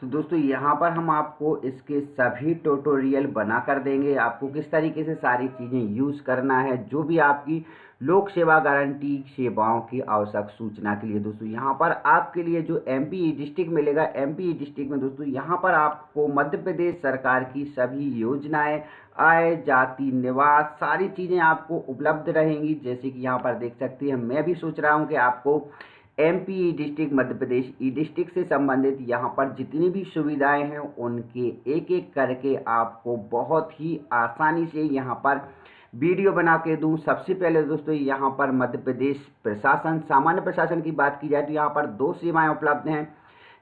तो दोस्तों यहाँ पर हम आपको इसके सभी ट्यूटोरियल बना कर देंगे, आपको किस तरीके से सारी चीज़ें यूज़ करना है, जो भी आपकी लोक सेवा गारंटी सेवाओं की आवश्यक सूचना के लिए। दोस्तों यहाँ पर आपके लिए जो एमपी डिस्ट्रिक्ट मिलेगा, एमपी डिस्ट्रिक्ट में दोस्तों यहाँ पर आपको मध्य प्रदेश सरकार की सभी योजनाएं, आय, जाति, निवास, सारी चीज़ें आपको उपलब्ध रहेंगी। जैसे कि यहाँ पर देख सकते हैं, मैं भी सोच रहा हूँ कि आपको एमपी ई डिस्ट्रिक्ट, मध्य प्रदेश ई डिस्ट्रिक्ट से संबंधित यहाँ पर जितनी भी सुविधाएं हैं उनके एक एक करके आपको बहुत ही आसानी से यहाँ पर वीडियो बना के दूँ। सबसे पहले दोस्तों यहाँ पर मध्य प्रदेश प्रशासन, सामान्य प्रशासन की बात की जाए तो यहाँ पर 2 सेवाएं उपलब्ध हैं,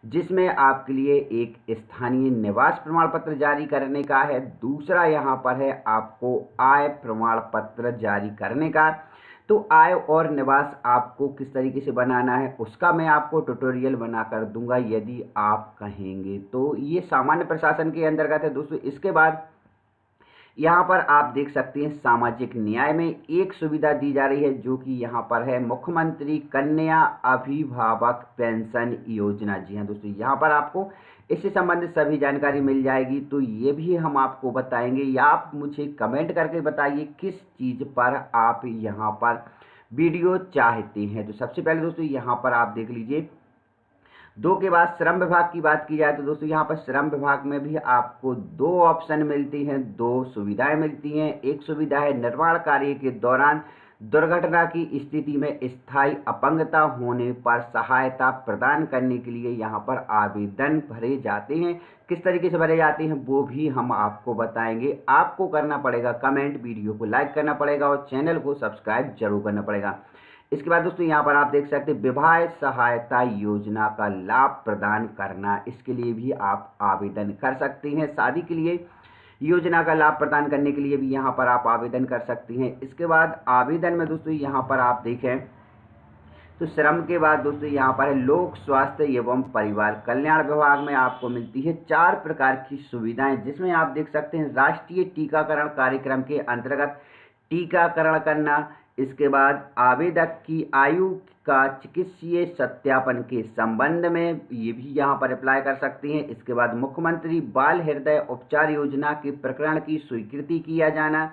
जिसमें आपके लिए एक स्थानीय निवास प्रमाण पत्र जारी करने का है, दूसरा यहाँ पर है आपको आय प्रमाण पत्र जारी करने का। तो आय और निवास आपको किस तरीके से बनाना है उसका मैं आपको ट्यूटोरियल बना कर दूंगा यदि आप कहेंगे। तो ये सामान्य प्रशासन के अंतर्गत है दोस्तों। इसके बाद यहाँ पर आप देख सकते हैं सामाजिक न्याय में एक सुविधा दी जा रही है, जो कि यहाँ पर है मुख्यमंत्री कन्या अभिभावक पेंशन योजना। जी हाँ दोस्तों, यहाँ पर आपको इससे संबंधित सभी जानकारी मिल जाएगी, तो ये भी हम आपको बताएंगे, या आप मुझे कमेंट करके बताइए किस चीज़ पर आप यहाँ पर वीडियो चाहते हैं। तो सबसे पहले दोस्तों यहाँ पर आप देख लीजिए, 2 के बाद श्रम विभाग की बात की जाए तो दोस्तों यहाँ पर श्रम विभाग में भी आपको 2 ऑप्शन मिलती हैं, 2 सुविधाएं मिलती हैं। एक सुविधा है निर्माण कार्य के दौरान दुर्घटना की स्थिति में स्थायी अपंगता होने पर सहायता प्रदान करने के लिए यहाँ पर आवेदन भरे जाते हैं। किस तरीके से भरे जाते हैं वो भी हम आपको बताएंगे। आपको करना पड़ेगा कमेंट, वीडियो को लाइक करना पड़ेगा और चैनल को सब्सक्राइब जरूर करना पड़ेगा। इसके बाद दोस्तों यहाँ पर आप देख सकते हैं विवाह सहायता योजना का लाभ प्रदान करना, इसके लिए भी आप आवेदन कर सकते हैं। शादी के लिए योजना का लाभ प्रदान करने के लिए भी यहाँ पर आप आवेदन कर सकती हैं। इसके बाद आवेदन में दोस्तों यहाँ पर आप देखें तो श्रम के बाद दोस्तों यहाँ पर है लोक स्वास्थ्य एवं परिवार कल्याण विभाग में आपको मिलती है 4 प्रकार की सुविधाएं, जिसमें आप देख सकते हैं राष्ट्रीय टीकाकरण कार्यक्रम के अंतर्गत टीकाकरण करना। इसके बाद आवेदक की आयु का चिकित्सीय सत्यापन के संबंध में ये भी यहाँ पर अप्लाई कर सकते हैं। इसके बाद मुख्यमंत्री बाल हृदय उपचार योजना के प्रकरण की स्वीकृति किया जाना,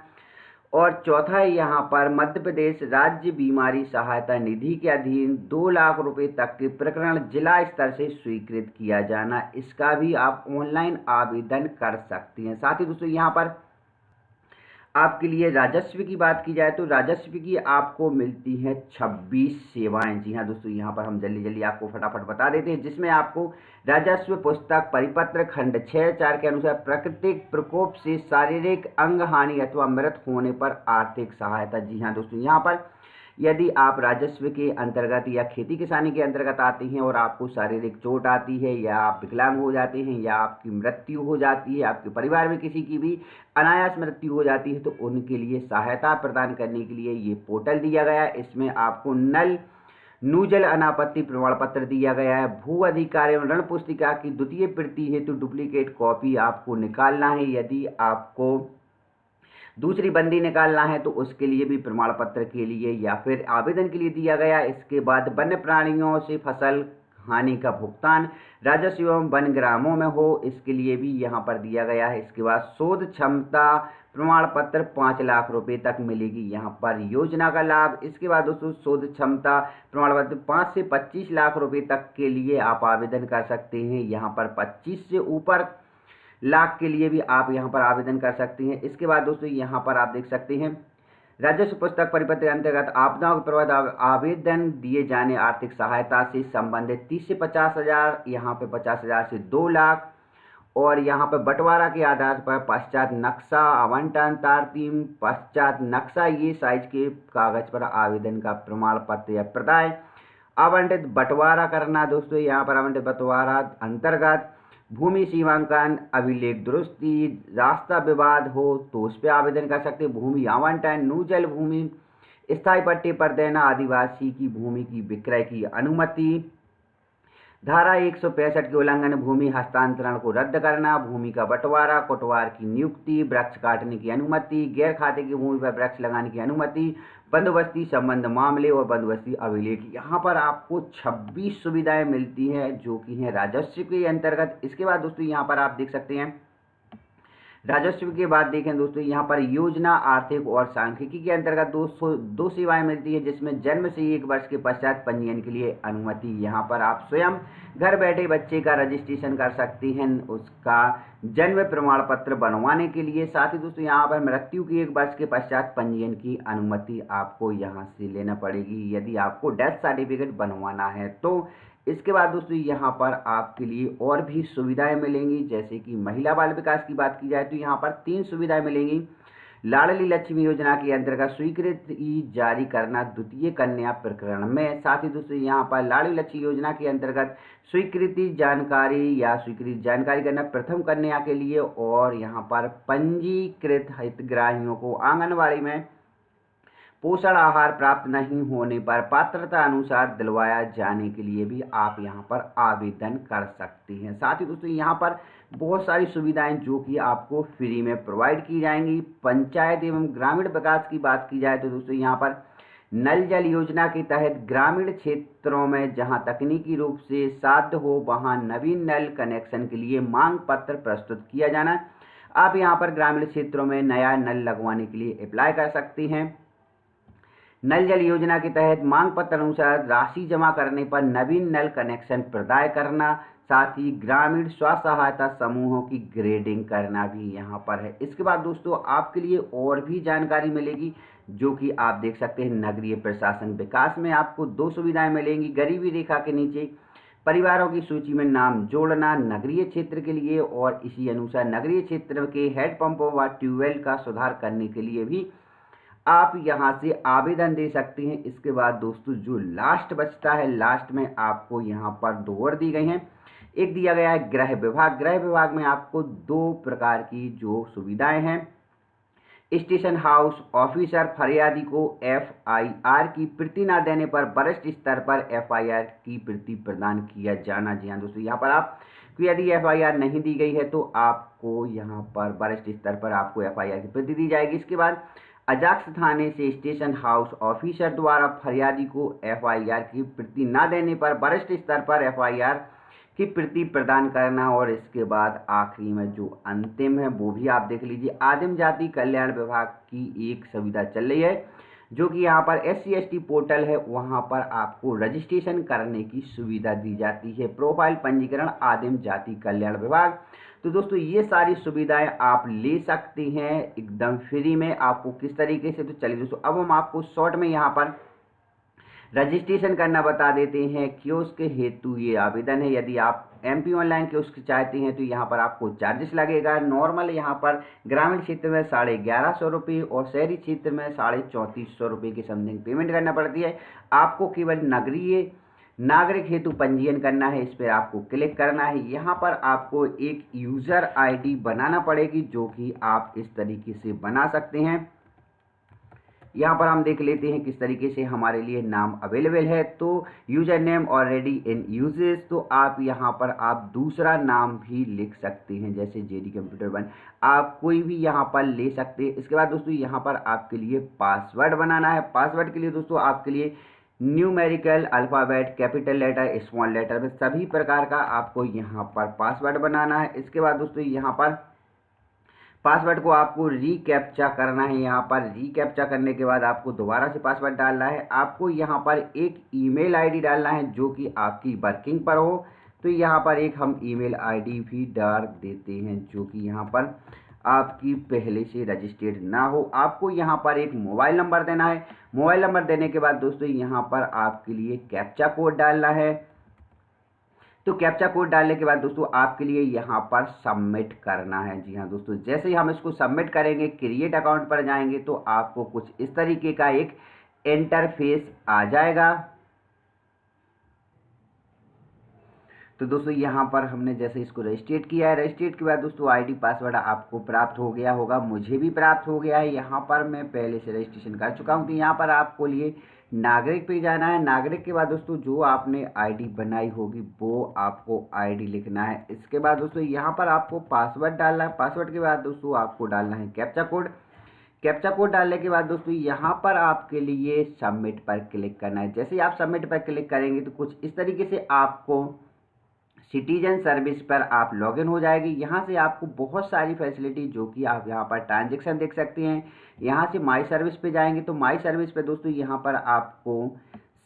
और चौथा है यहाँ पर मध्य प्रदेश राज्य बीमारी सहायता निधि के अधीन 2 लाख रुपए तक के प्रकरण जिला स्तर से स्वीकृत किया जाना। इसका भी आप ऑनलाइन आवेदन कर सकते हैं। साथ ही दोस्तों यहाँ पर आपके लिए राजस्व की बात की जाए तो राजस्व की आपको मिलती हैं 26 सेवाएं। जी हाँ दोस्तों, यहाँ पर हम जल्दी आपको फटाफट बता देते हैं, जिसमें आपको राजस्व पुस्तक परिपत्र खंड 6(4) के अनुसार प्राकृतिक प्रकोप से शारीरिक अंग हानि अथवा मृत्यु होने पर आर्थिक सहायता। जी हाँ दोस्तों, यहाँ पर यदि आप राजस्व के अंतर्गत या खेती किसानी के अंतर्गत आते हैं और आपको शारीरिक चोट आती है, या आप विकलांग हो जाते हैं, या आपकी मृत्यु हो जाती है, आपके परिवार में किसी की भी अनायास मृत्यु हो जाती है, तो उनके लिए सहायता प्रदान करने के लिए ये पोर्टल दिया गया है। इसमें आपको नल नूजल अनापत्ति प्रमाण पत्र दिया गया है। भू अधिकार एवं ऋण पुस्तिका की द्वितीय प्रति हेतु डुप्लीकेट कॉपी आपको निकालना है। यदि आपको दूसरी बंदी निकालना है तो उसके लिए भी प्रमाण पत्र के लिए या फिर आवेदन के लिए दिया गया। इसके बाद वन्य प्राणियों से फसल हानि का भुगतान राजस्व एवं वन ग्रामों में हो, इसके लिए भी यहाँ पर दिया गया है। इसके बाद शोध क्षमता प्रमाण पत्र 5 लाख रुपए तक मिलेगी यहाँ पर योजना का लाभ। इसके बाद दोस्तों शोध क्षमता प्रमाण पत्र 5 से 25 लाख रुपए तक के लिए आप आवेदन कर सकते हैं। यहाँ पर 25 से ऊपर लाख के लिए भी आप यहाँ पर आवेदन कर सकते हैं। इसके बाद दोस्तों यहाँ पर आप देख सकते हैं राजस्व पुस्तक परिपत्र के अंतर्गत आपदाओं के प्रभावित आवेदन दिए जाने आर्थिक सहायता से संबंधित 30 से 50 हज़ार, यहाँ पे 50 हज़ार से 2 लाख, और यहाँ पर बंटवारा के आधार पर पश्चात नक्शा आवंटन तारतीम पश्चात नक्शा ये साइज के कागज पर आवेदन का प्रमाण पत्र या प्रदाय आवंटित बंटवारा करना। दोस्तों यहाँ पर आवंटित बंटवारा अंतर्गत भूमि सीमांकन, अभिलेख दुरुस्ती, रास्ता विवाद हो तो उस पर आवेदन कर सकते हैं। भूमि आवंटन, नूजल भूमि स्थायी पट्टे पर देना, आदिवासी की भूमि की विक्रय की अनुमति, धारा 165 के उल्लंघन, भूमि हस्तांतरण को रद्द करना, भूमि का बंटवारा, कोटवार की नियुक्ति, वृक्ष काटने की अनुमति, गैर खाते की भूमि पर वृक्ष लगाने की अनुमति, बंदोबस्ती संबंध मामले और बंदोबस्ती अभिलेख। यहाँ पर आपको 26 सुविधाएं मिलती हैं जो कि हैं राजस्व के अंतर्गत। इसके बाद दोस्तों यहाँ पर आप देख सकते हैं, राजस्व के बाद देखें दोस्तों यहाँ पर योजना, आर्थिक और सांख्यिकी के अंतर्गत दो सेवाएं मिलती है, जिसमें जन्म से 1 वर्ष के पश्चात पंजीयन के लिए अनुमति। यहाँ पर आप स्वयं घर बैठे बच्चे का रजिस्ट्रेशन कर सकती हैं, उसका जन्म प्रमाण पत्र बनवाने के लिए। साथ ही दोस्तों यहाँ पर मृत्यु के 1 वर्ष के पश्चात पंजीयन की अनुमति आपको यहाँ से लेना पड़ेगी यदि आपको डेथ सर्टिफिकेट बनवाना है तो। इसके बाद दोस्तों यहाँ पर आपके लिए और भी सुविधाएं मिलेंगी, जैसे कि महिला बाल विकास की बात की जाए तो यहाँ पर 3 सुविधाएं मिलेंगी। लाडली लक्ष्मी योजना के अंतर्गत स्वीकृति जारी करना द्वितीय कन्या प्रकरण में। साथ ही दोस्तों यहाँ पर लाडली लक्ष्मी योजना के अंतर्गत स्वीकृति जानकारी करना प्रथम कन्या के लिए, और यहाँ पर पंजीकृत हितग्राहियों को आंगनबाड़ी में पोषण आहार प्राप्त नहीं होने पर पात्रता अनुसार दिलवाया जाने के लिए भी आप यहां पर आवेदन कर सकती हैं। साथ ही दोस्तों यहां पर बहुत सारी सुविधाएं जो कि आपको फ्री में प्रोवाइड की जाएंगी। पंचायत एवं ग्रामीण विकास की बात की जाए तो दोस्तों यहां पर नल जल योजना के तहत ग्रामीण क्षेत्रों में जहां तकनीकी रूप से साध्य हो वहां नवीन नल कनेक्शन के लिए मांग पत्र प्रस्तुत किया जाना। आप यहां पर ग्रामीण क्षेत्रों में नया नल लगवाने के लिए अप्लाई कर सकती हैं। नल जल योजना के तहत मांग पत्र अनुसार राशि जमा करने पर नवीन नल कनेक्शन प्रदान करना। साथ ही ग्रामीण स्व सहायता समूहों की ग्रेडिंग करना भी यहाँ पर है। इसके बाद दोस्तों आपके लिए और भी जानकारी मिलेगी जो कि आप देख सकते हैं। नगरीय प्रशासन विकास में आपको 2 सुविधाएं मिलेंगी। गरीबी रेखा के नीचे परिवारों की सूची में नाम जोड़ना नगरीय क्षेत्र के लिए, और इसी अनुसार नगरीय क्षेत्र के हैंडपंपों व ट्यूबवेल का सुधार करने के लिए भी आप यहां से आवेदन दे सकते हैं। इसके बाद दोस्तों जो लास्ट बचता है, लास्ट में आपको यहां पर 2 और दी गई हैं। एक दिया गया है गृह विभाग। गृह विभाग में आपको 2 प्रकार की जो सुविधाएं हैं, स्टेशन हाउस ऑफिसर फरियादी को FIR की प्रति न देने पर वरिष्ठ स्तर पर FIR की प्रति प्रदान किया जाना। जी हाँ दोस्तों, यहाँ पर आप यदि FIR नहीं दी गई है तो आपको यहाँ पर वरिष्ठ स्तर पर आपको FIR की प्रति दी जाएगी। इसके बाद अजाक्स थाने से स्टेशन हाउस ऑफिसर द्वारा फरियादी को FIR की प्रति न देने पर वरिष्ठ स्तर पर FIR की प्रति प्रदान करना। और इसके बाद आखिरी में जो अंतिम है वो भी आप देख लीजिए, आदिम जाति कल्याण विभाग की एक सुविधा चल रही है जो कि यहाँ पर SC/ST पोर्टल है, वहाँ पर आपको रजिस्ट्रेशन करने की सुविधा दी जाती है। प्रोफाइल पंजीकरण आदिम जाति कल्याण विभाग। तो दोस्तों ये सारी सुविधाएं आप ले सकते हैं एकदम फ्री में। आपको किस तरीके से, तो चलिए दोस्तों अब हम आपको शॉर्ट में यहाँ पर रजिस्ट्रेशन करना बता देते हैं। कियोस्क हेतु ये आवेदन है। यदि आप MP ऑनलाइन कियोस्क चाहते हैं तो यहाँ पर आपको चार्जेस लगेगा। नॉर्मल यहाँ पर ग्रामीण क्षेत्र में 1150 रुपये और शहरी क्षेत्र में 3450 रुपये की समथिंग पेमेंट करना पड़ती है। आपको केवल नगरीय नागरिक हेतु पंजीयन करना है, इस पर आपको क्लिक करना है। यहाँ पर आपको एक यूज़र ID बनाना पड़ेगी जो कि आप इस तरीके से बना सकते हैं। यहाँ पर हम देख लेते हैं किस तरीके से हमारे लिए नाम अवेलेबल है। तो user name already in uses, तो आप यहाँ पर आप दूसरा नाम भी लिख सकते हैं, जैसे JD कंप्यूटर 1 आप कोई भी यहाँ पर ले सकते हैं। इसके बाद दोस्तों यहाँ पर आपके लिए पासवर्ड बनाना है। पासवर्ड के लिए दोस्तों आपके लिए numerical alphabet, capital letter, small letter में सभी प्रकार का आपको यहाँ पर पासवर्ड बनाना है। इसके बाद दोस्तों यहाँ पर पासवर्ड को आपको रीकैप्चा करना है। यहाँ पर रीकैप्चा करने के बाद आपको दोबारा से पासवर्ड डालना है। आपको यहाँ पर एक ईमेल ID डालना है जो कि आपकी वर्किंग पर हो। तो यहाँ पर एक हम ईमेल ID भी डाल देते हैं जो कि यहाँ पर आपकी पहले से रजिस्टर्ड ना हो। आपको यहाँ पर एक मोबाइल नंबर देना है। मोबाइल नंबर देने के बाद दोस्तों यहाँ पर आपके लिए कैप्चा कोड डालना है। तो कैप्चा कोड डालने के बाद दोस्तों आपके लिए यहाँ पर सबमिट करना है। जी हाँ दोस्तों, जैसे ही हम इसको सबमिट करेंगे, क्रिएट अकाउंट पर जाएंगे तो आपको कुछ इस तरीके का एक इंटरफेस आ जाएगा। तो दोस्तों यहाँ पर हमने जैसे इसको रजिस्ट्रेट किया है, रजिस्ट्रेट के बाद दोस्तों आईडी पासवर्ड आपको प्राप्त हो गया होगा, मुझे भी प्राप्त हो गया है। यहाँ पर मैं पहले से रजिस्ट्रेशन कर चुका हूँ। तो यहाँ पर आपको लिए नागरिक पे जाना है। नागरिक के बाद दोस्तों जो आपने आईडी बनाई होगी वो आपको आईडी लिखना है। इसके बाद दोस्तों यहाँ पर आपको पासवर्ड डालना है। पासवर्ड के बाद दोस्तों आपको डालना है कैप्चा कोड। कैप्चा कोड डालने के बाद दोस्तों यहाँ पर आपके लिए सबमिट पर क्लिक करना है। जैसे ही आप सबमिट पर क्लिक करेंगे तो कुछ इस तरीके से आपको सिटीजन सर्विस पर आप लॉगिन हो जाएगी। यहाँ से आपको बहुत सारी फैसिलिटी जो कि आप यहाँ पर ट्रांजैक्शन देख सकते हैं। यहाँ से माई सर्विस पे जाएंगे तो माई सर्विस पे दोस्तों यहाँ पर आपको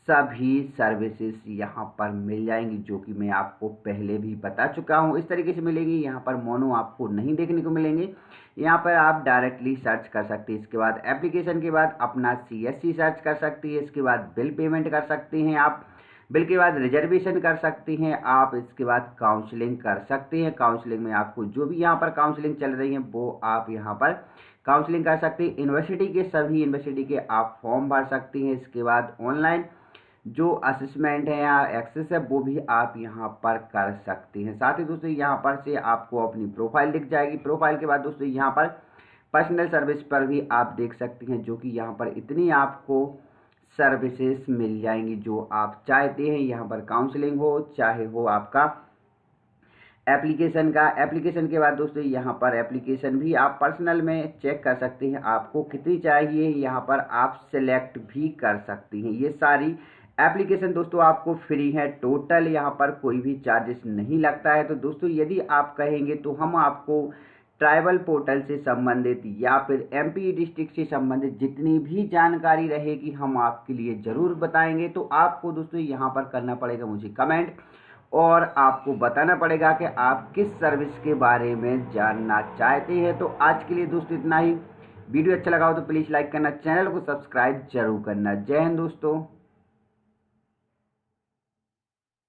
सभी सर्विसेज यहाँ पर मिल जाएंगी जो कि मैं आपको पहले भी बता चुका हूँ। इस तरीके से मिलेंगी। यहाँ पर मोनो आपको नहीं देखने को मिलेंगे। यहाँ पर आप डायरेक्टली सर्च कर सकते हैं। इसके बाद एप्लीकेशन के बाद अपना CSC सर्च कर सकती है। इसके बाद बिल पेमेंट कर सकते हैं आप। बिल के बाद रिजर्वेशन कर सकती हैं आप। इसके बाद काउंसलिंग कर सकते हैं। काउंसलिंग में आपको जो भी यहाँ पर काउंसलिंग चल रही है वो आप यहाँ पर काउंसलिंग कर सकते हैं। यूनिवर्सिटी के सभी यूनिवर्सिटी के आप फॉर्म भर सकते हैं। इसके बाद ऑनलाइन जो असेसमेंट है या एक्सेस है वो भी आप यहाँ पर कर सकते हैं। साथ ही दोस्तों यहाँ पर से आपको अपनी प्रोफाइल दिख जाएगी। प्रोफाइल के बाद दोस्तों यहाँ पर पर्सनल सर्विस पर भी आप देख सकते हैं जो कि यहाँ पर इतनी आपको सर्विसेज मिल जाएंगी जो आप चाहते हैं। यहाँ पर काउंसलिंग हो चाहे हो आपका एप्लीकेशन का। एप्लीकेशन के बाद दोस्तों यहाँ पर एप्लीकेशन भी आप पर्सनल में चेक कर सकते हैं आपको कितनी चाहिए। यहाँ पर आप सिलेक्ट भी कर सकती हैं। ये सारी एप्लीकेशन दोस्तों आपको फ्री है। टोटल यहाँ पर कोई भी चार्जेस नहीं लगता है। तो दोस्तों यदि आप कहेंगे तो हम आपको ट्राइबल पोर्टल से संबंधित या फिर MP डिस्ट्रिक्ट से संबंधित जितनी भी जानकारी रहेगी हम आपके लिए ज़रूर बताएंगे। तो आपको दोस्तों यहाँ पर करना पड़ेगा मुझे कमेंट और आपको बताना पड़ेगा कि आप किस सर्विस के बारे में जानना चाहते हैं। तो आज के लिए दोस्तों इतना ही। वीडियो अच्छा लगा हो तो प्लीज़ लाइक करना, चैनल को सब्सक्राइब जरूर करना। जय हिंद दोस्तों।